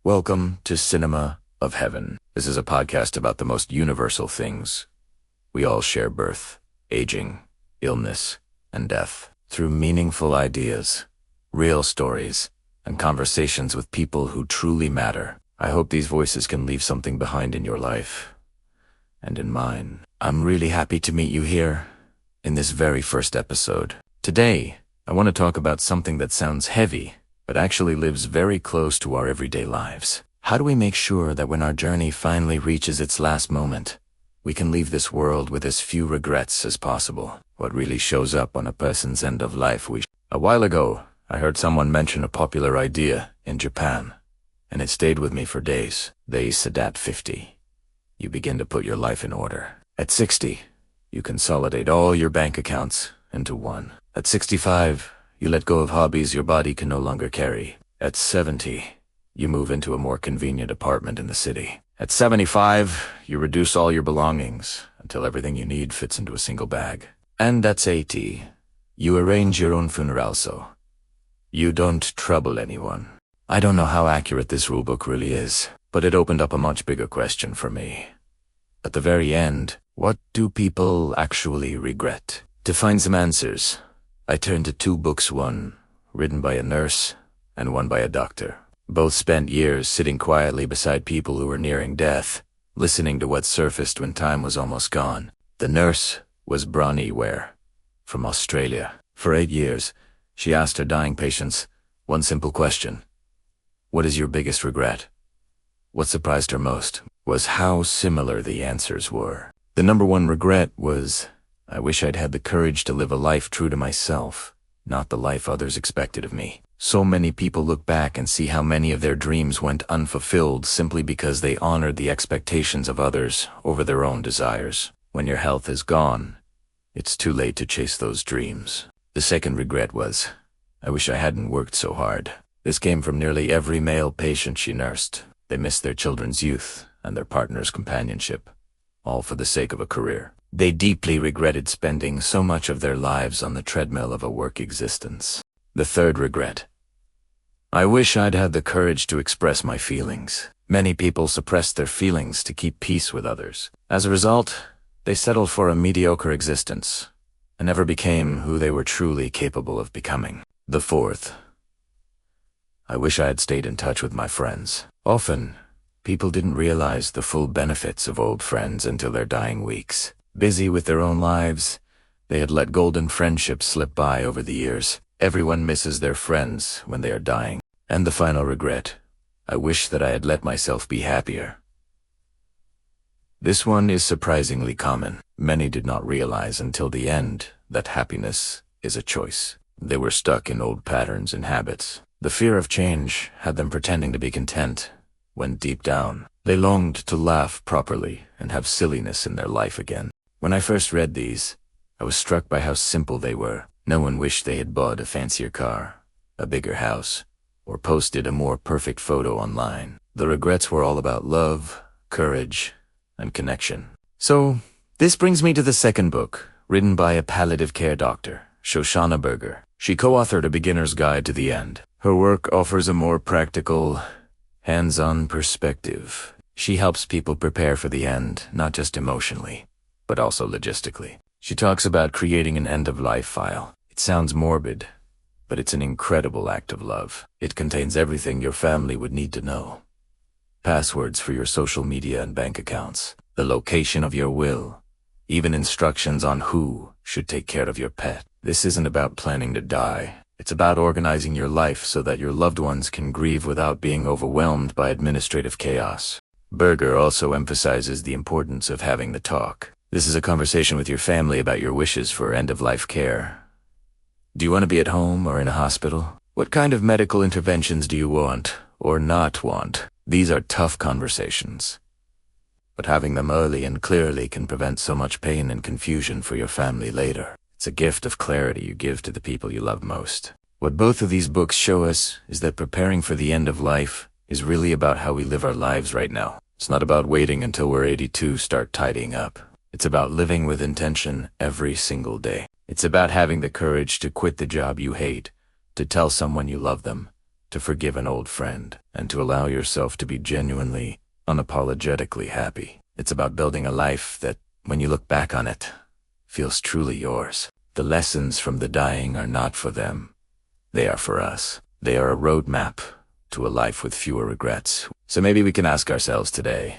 Welcome to Cinema of Heaven. This is a podcast about the most universal things. We all share birth, aging, illness, and death. Through meaningful ideas, real stories, and conversations with people who truly matter, I hope these voices can leave something behind in your life and in mine. I'm really happy to meet you here in this very first episode. Today, I want to talk about something that sounds heavy, but actually lives very close to our everyday lives. How do we make sure that when our journey finally reaches its last moment, we can leave this world with as few regrets as possible? What really shows up on a person's end of life? A while ago, I heard someone mention a popular idea in Japan, and it stayed with me for days. They said at 50, you begin to put your life in order. At 60, you consolidate all your bank accounts into one. At 65, you let go of hobbies your body can no longer carry. At 70, you move into a more convenient apartment in the city. At 75, you reduce all your belongings until everything you need fits into a single bag. And at 80, you arrange your own funeral so you don't trouble anyone. I don't know how accurate this rulebook really is, but it opened up a much bigger question for me. At the very end, what do people actually regret? To find some answers, I turned to two books, one written by a nurse and one by a doctor. Both spent years sitting quietly beside people who were nearing death, listening to what surfaced when time was almost gone. The nurse was Bronnie Ware, from Australia. For 8 years, she asked her dying patients one simple question. What is your biggest regret? What surprised her most was how similar the answers were. The number one regret was, I wish I'd had the courage to live a life true to myself, not the life others expected of me. So many people look back and see how many of their dreams went unfulfilled simply because they honored the expectations of others over their own desires. When your health is gone, it's too late to chase those dreams. The second regret was, I wish I hadn't worked so hard. This came from nearly every male patient she nursed. They missed their children's youth and their partner's companionship, all for the sake of a career. They deeply regretted spending so much of their lives on the treadmill of a work existence. The third regret. I wish I'd had the courage to express my feelings. Many people suppress their feelings to keep peace with others. As a result, they settled for a mediocre existence and never became who they were truly capable of becoming. The fourth. I wish I had stayed in touch with my friends. Often, people didn't realize the full benefits of old friends until their dying weeks. Busy with their own lives, they had let golden friendships slip by over the years. Everyone misses their friends when they are dying. And the final regret, I wish that I had let myself be happier. This one is surprisingly common. Many did not realize until the end that happiness is a choice. They were stuck in old patterns and habits. The fear of change had them pretending to be content, when deep down, they longed to laugh properly and have silliness in their life again. When I first read these, I was struck by how simple they were. No one wished they had bought a fancier car, a bigger house, or posted a more perfect photo online. The regrets were all about love, courage, and connection. So, this brings me to the second book, written by a palliative care doctor, Shoshana Berger. She co-authored A Beginner's Guide to the End. Her work offers a more practical, hands-on perspective. She helps people prepare for the end, not just emotionally, but also logistically. She talks about creating an end-of-life file. It sounds morbid, but it's an incredible act of love. It contains everything your family would need to know. Passwords for your social media and bank accounts, the location of your will, even instructions on who should take care of your pet. This isn't about planning to die. It's about organizing your life so that your loved ones can grieve without being overwhelmed by administrative chaos. Berger also emphasizes the importance of having the talk. This is a conversation with your family about your wishes for end-of-life care. Do you want to be at home or in a hospital? What kind of medical interventions do you want or not want? These are tough conversations, but having them early and clearly can prevent so much pain and confusion for your family later. It's a gift of clarity you give to the people you love most. What both of these books show us is that preparing for the end of life is really about how we live our lives right now. It's not about waiting until we're 82 to start tidying up. It's about living with intention every single day. It's about having the courage to quit the job you hate, to tell someone you love them, to forgive an old friend, and to allow yourself to be genuinely, unapologetically happy. It's about building a life that, when you look back on it, feels truly yours. The lessons from the dying are not for them. They are for us. They are a roadmap to a life with fewer regrets. So maybe we can ask ourselves today,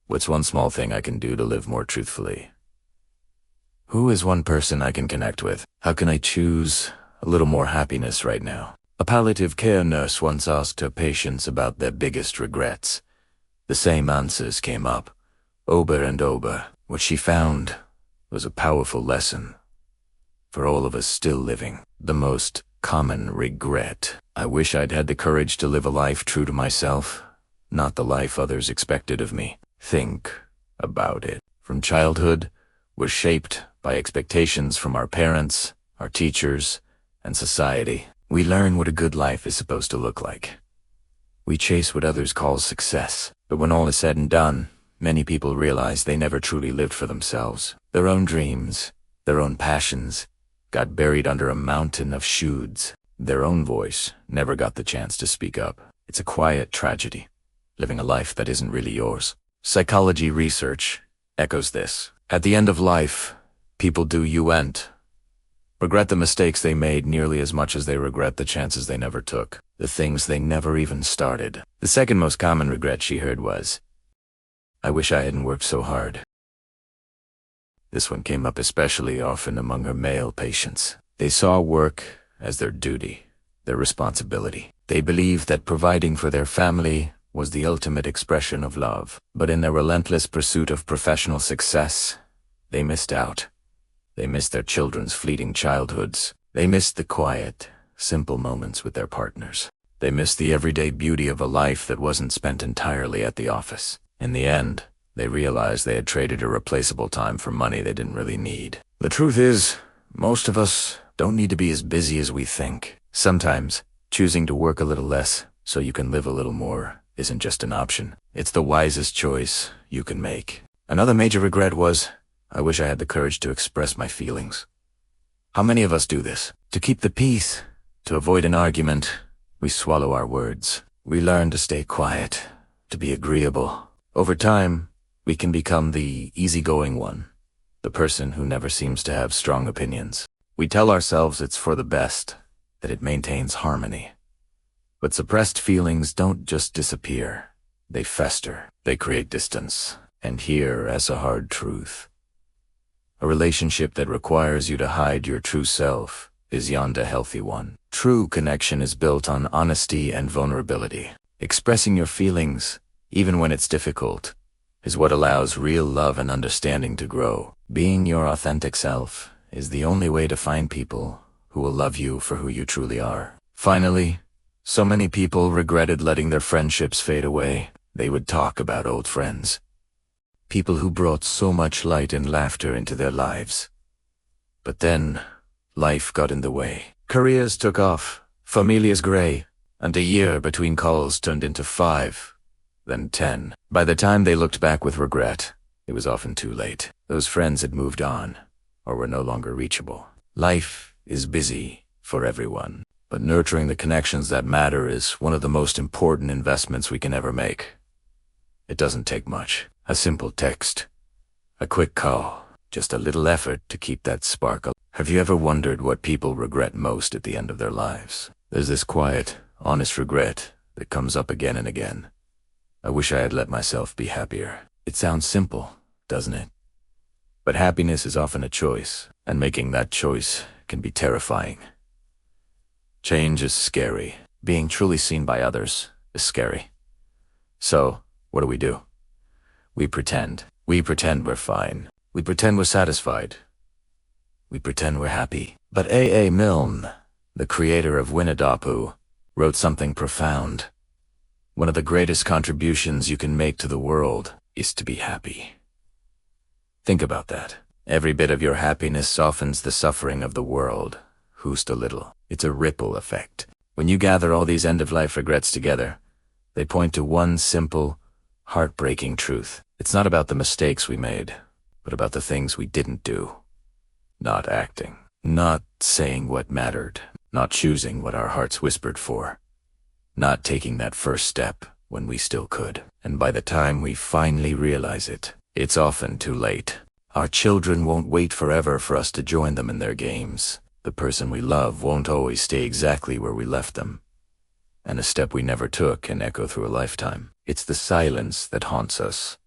what's one small thing I can do to live more truthfully? Who is one person I can connect with? How can I choose a little more happiness right now? A palliative care nurse once asked her patients about their biggest regrets. The same answers came up, over and over. What she found was a powerful lesson for all of us still living. The most common regret. I wish I'd had the courage to live a life true to myself, not the life others expected of me. Think about it. From childhood, we're shaped by expectations from our parents, our teachers, and society. We learn what a good life is supposed to look like. We chase what others call success. But when all is said and done, many people realize they never truly lived for themselves. Their own dreams, their own passions, got buried under a mountain of shoulds. Their own voice never got the chance to speak up. It's a quiet tragedy, living a life that isn't really yours. Psychology research echoes this. At the end of life, people do regret the mistakes they made nearly as much as they regret the chances they never took, the things they never even started. The second most common regret she heard was, I wish I hadn't worked so hard. This one came up especially often among her male patients. They saw work as their duty, their responsibility. They believed that providing for their family was the ultimate expression of love. But in their relentless pursuit of professional success, they missed out. They missed their children's fleeting childhoods. They missed the quiet, simple moments with their partners. They missed the everyday beauty of a life that wasn't spent entirely at the office. In the end, they realized they had traded irreplaceable time for money they didn't really need. The truth is, most of us don't need to be as busy as we think. Sometimes, choosing to work a little less so you can live a little more isn't just an option. It's the wisest choice you can make. Another major regret was, I wish I had the courage to express my feelings. How many of us do this? To keep the peace, to avoid an argument, we swallow our words. We learn to stay quiet, to be agreeable. Over time, we can become the easygoing one, the person who never seems to have strong opinions. We tell ourselves it's for the best, that it maintains harmony. But suppressed feelings don't just disappear. They fester. They create distance. And here is a hard truth. A relationship that requires you to hide your true self is beyond a healthy one. True connection is built on honesty and vulnerability. Expressing your feelings, even when it's difficult, is what allows real love and understanding to grow. Being your authentic self is the only way to find people who will love you for who you truly are. Finally, so many people regretted letting their friendships fade away. They would talk about old friends, people who brought so much light and laughter into their lives. But then, life got in the way. Careers took off, familias gray, and a year between calls turned into 5, then 10. By the time they looked back with regret, it was often too late. Those friends had moved on, or were no longer reachable. Life is busy for everyone, but nurturing the connections that matter is one of the most important investments we can ever make. It doesn't take much. A simple text, a quick call, just a little effort to keep that spark alive. Have you ever wondered what people regret most at the end of their lives? There's this quiet, honest regret that comes up again and again. I wish I had let myself be happier. It sounds simple, doesn't it? But happiness is often a choice, and making that choice can be terrifying. Change is scary. Being truly seen by others is scary. So, what do? We pretend. We pretend we're fine. We pretend we're satisfied. We pretend we're happy. But A. A. Milne, the creator of Winnedawpoo, wrote something profound. One of the greatest contributions you can make to the world is to be happy. Think about that. Every bit of your happiness softens the suffering of the world. Who's a little? It's a ripple effect. When you gather all these end-of-life regrets together, they point to one simple, heartbreaking truth. It's not about the mistakes we made, but about the things we didn't do. Not acting. Not saying what mattered. Not choosing what our hearts whispered for. not taking that first step when we still could. And by the time we finally realize it, it's often too late. Our children won't wait forever for us to join them in their games. The person we love won't always stay exactly where we left them. And a step we never took can echo through a lifetime. It's the silence that haunts us,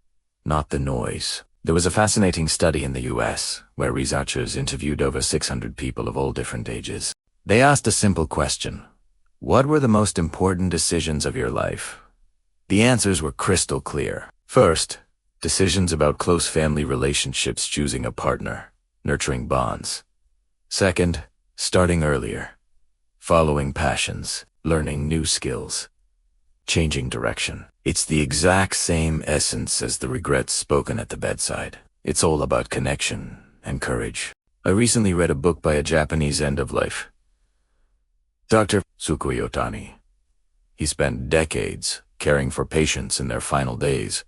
not the noise. There was a fascinating study in the US where researchers interviewed over 600 people of all different ages. They asked a simple question: what were the most important decisions of your life? The answers were crystal clear. First, decisions about close family relationships, choosing a partner, nurturing bonds. Second, starting earlier, following passions, learning new skills, changing direction. It's the exact same essence as the regrets spoken at the bedside. It's all about connection and courage. I recently read a book by a Japanese end-of-life Dr. Tsukui Otani. He spent decades caring for patients in their final days,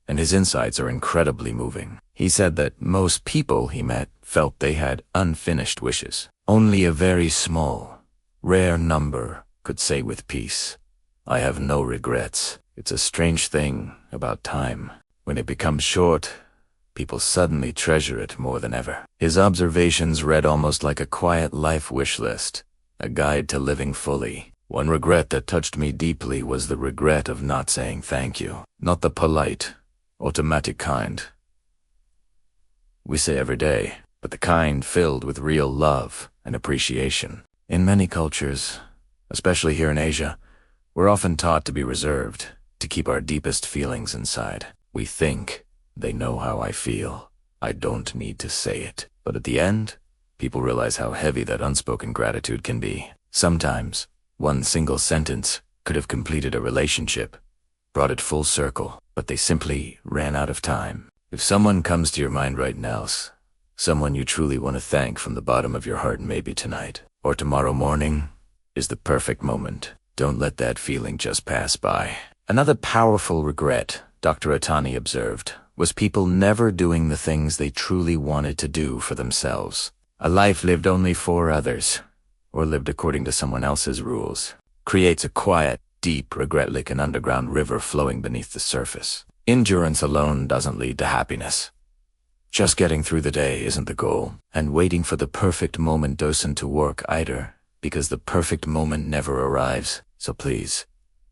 and his insights are incredibly moving. He said that most people he met felt they had unfinished wishes. Only a very small, rare number could say with peace, "I have no regrets." It's a strange thing about time. When it becomes short, people suddenly treasure it more than ever. His observations read almost like a quiet life wish list, a guide to living fully. One regret that touched me deeply was the regret of not saying thank you. Not the polite, automatic kind we say every day, but the kind filled with real love and appreciation. In many cultures, especially here in Asia, we're often taught to be reserved, to keep our deepest feelings inside. We think, they know how I feel, I don't need to say it. But at the end, people realize how heavy that unspoken gratitude can be. Sometimes, one single sentence could have completed a relationship, brought it full circle, but they simply ran out of time. If someone comes to your mind right now, someone you truly want to thank from the bottom of your heart, maybe tonight or tomorrow morning, is the perfect moment. Don't let that feeling just pass by. Another powerful regret, Dr. Otani observed, was people never doing the things they truly wanted to do for themselves. A life lived only for others, or lived according to someone else's rules, creates a quiet, deep regret like an underground river flowing beneath the surface. Endurance alone doesn't lead to happiness. Just getting through the day isn't the goal, and waiting for the perfect moment doesn't to work either, because the perfect moment never arrives. So please,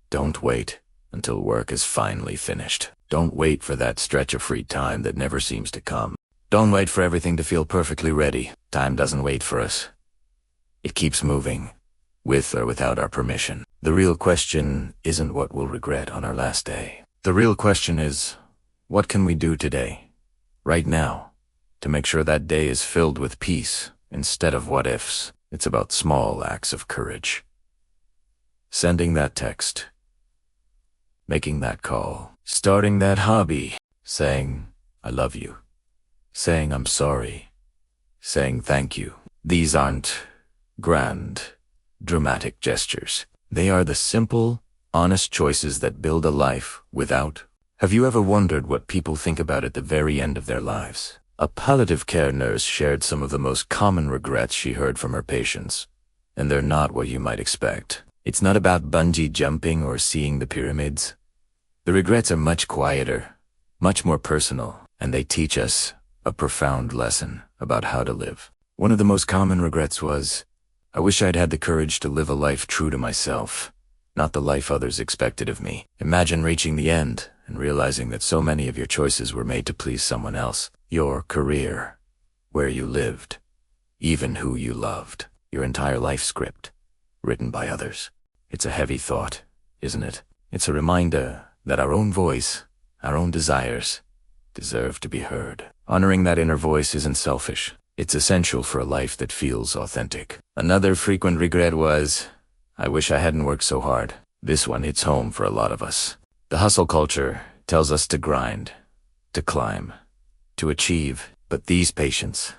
don't wait until work is finally finished. Don't wait for that stretch of free time that never seems to come. Don't wait for everything to feel perfectly ready. Time doesn't wait for us. It keeps moving, with or without our permission. The real question isn't what we'll regret on our last day. The real question is, what can we do today, right now, to make sure that day is filled with peace instead of what ifs? It's about small acts of courage. Sending that text, making that call, starting that hobby, saying, "I love you," saying, "I'm sorry," saying, "Thank you." These aren't grand, dramatic gestures. They are the simple, honest choices that build a life without. Have you ever wondered what people think about at the very end of their lives? A palliative care nurse shared some of the most common regrets she heard from her patients, and they're not what you might expect. It's not about bungee jumping or seeing the pyramids. The regrets are much quieter, much more personal, and they teach us a profound lesson about how to live. One of the most common regrets was, "I wish I'd had the courage to live a life true to myself, not the life others expected of me." Imagine reaching the end and realizing that so many of your choices were made to please someone else. Your career, where you lived, even who you loved, your entire life script, written by others. It's a heavy thought, isn't it? It's a reminder that our own voice, our own desires, deserve to be heard. Honoring that inner voice isn't selfish. It's essential for a life that feels authentic. Another frequent regret was, "I wish I hadn't worked so hard." This one hits home for a lot of us. The hustle culture tells us to grind, to climb, to achieve, but these patients,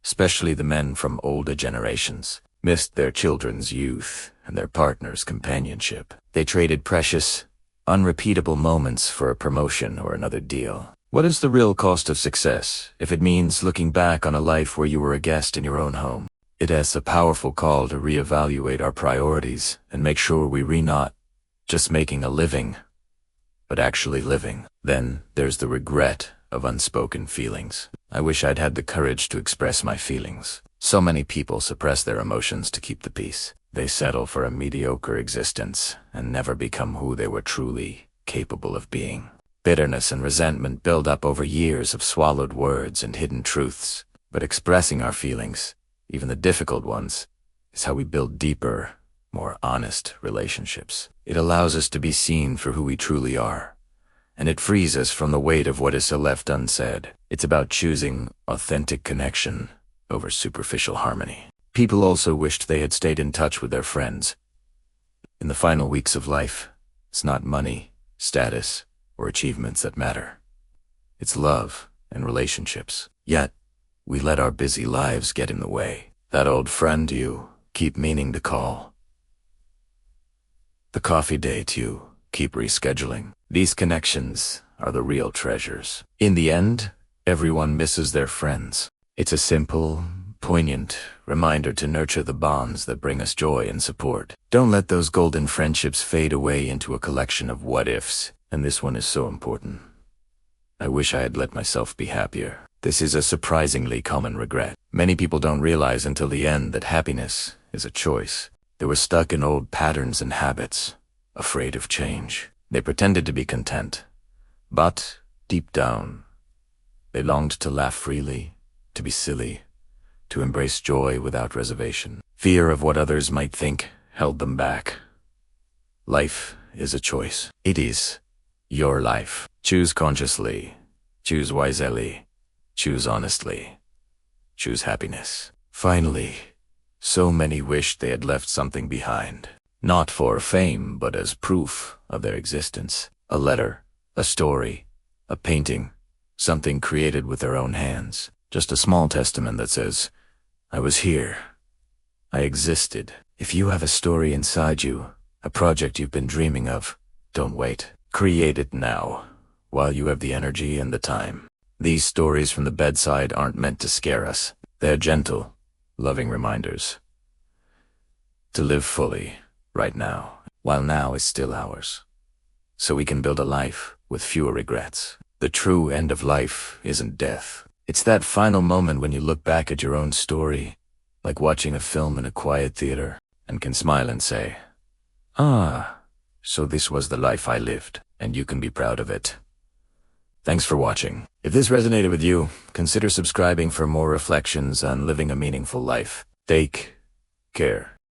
especially the men from older generations, missed their children's youth and their partner's companionship. They traded precious, unrepeatable moments for a promotion or another deal. What is the real cost of success if it means looking back on a life where you were a guest in your own home? It asks a powerful call to reevaluate our priorities and make sure we just making a living, but actually living. Then there's the regret of unspoken feelings. I wish I'd had the courage to express my feelings. So many people suppress their emotions to keep the peace. They settle for a mediocre existence and never become who they were truly capable of being. Bitterness and resentment build up over years of swallowed words and hidden truths. But expressing our feelings, even the difficult ones, is how we build deeper, more honest relationships. It allows us to be seen for who we truly are, and it frees us from the weight of what is so left unsaid. It's about choosing authentic connection over superficial harmony. People also wished they had stayed in touch with their friends. In the final weeks of life, it's not money, status, or achievements that matter. It's love and relationships. Yet, we let our busy lives get in the way. That old friend you keep meaning to call. The coffee date you keep rescheduling. These connections are the real treasures. In the end, everyone misses their friends. It's a simple, poignant reminder to nurture the bonds that bring us joy and support. Don't let those golden friendships fade away into a collection of what-ifs, and this one is so important. I wish I had let myself be happier. This is a surprisingly common regret. Many people don't realize until the end that happiness is a choice. They were stuck in old patterns and habits, afraid of change. They pretended to be content, but deep down, they longed to laugh freely, to be silly, to embrace joy without reservation. Fear of what others might think held them back. Life is a choice. It is your life. Choose consciously, choose wisely, choose honestly, choose happiness. Finally, so many wished they had left something behind. Not for fame, but as proof of their existence. A letter, a story, a painting, something created with their own hands. Just a small testament that says, I was here. I existed. If you have a story inside you, a project you've been dreaming of, don't wait. Create it now, while you have the energy and the time. These stories from the bedside aren't meant to scare us. They're gentle, loving reminders to live fully right now, while now is still ours, so we can build a life with fewer regrets. The true end of life isn't death. It's that final moment when you look back at your own story, like watching a film in a quiet theater, and can smile and say, so this was the life I lived, and you can be proud of it. Thanks for watching. If this resonated with you, consider subscribing for more reflections on living a meaningful life. Take care.